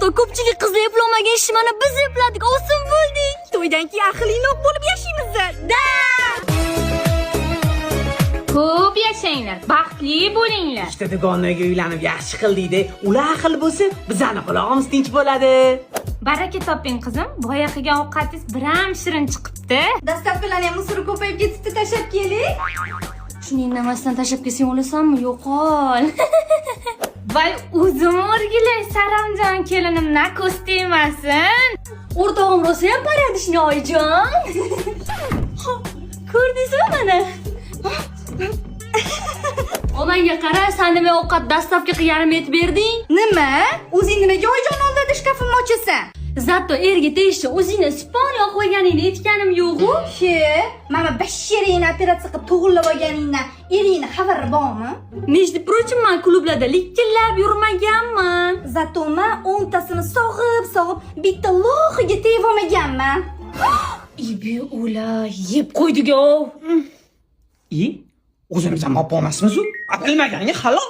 Hatto ko'pchilik qizlar eplolmagan ishni mana biz epladik, oson bo'ldik. To'ydan keyin aqlliroq bo'lib yashaymiz-da. Ko'p yashanglar, baxtli bo'linglar. Ikkita dugonlarga uylanib yaxshi qildingda. Ular aql bo'lsa, bizani qulog'imiz tinch bo'ladi. Baraka toping qizim. Boya qilgan ovqatingiz biram shirin chiqibdi. Dastavkalarni ham musori ko'payib ketibdi, tashab keling. Shuning namasdan tashab kelsang olasanmi? Yo'qol. Voy, o'zim o'rgilay, Saramjon kelinim na ko'z tegmasin. O'rtog'im rosa ham paradishni oyijon. Ko'rdingizmi mana? Onangga qara, sen nima ovqat dastavka qilib aytib berding? Nima? O'zing nimaga oyijon oldida shkafimni ochasan? Zato erga tegishni o'zingni spaniya qo'yganingni aytganim yo'q-ku. Mana bashiringni operatsiya qilib tug'ilib olganingdan eringni xabari bormi? Между прочим, men klublarda likkillab yurmaganman. Zato men 10 tasini sog'ib, bitta lohiga tegib olmaganman. Ibi ula, yeb qo'ydik-ov. O'zimizdan mop olmasmiz-ku. Bilmaganga halol.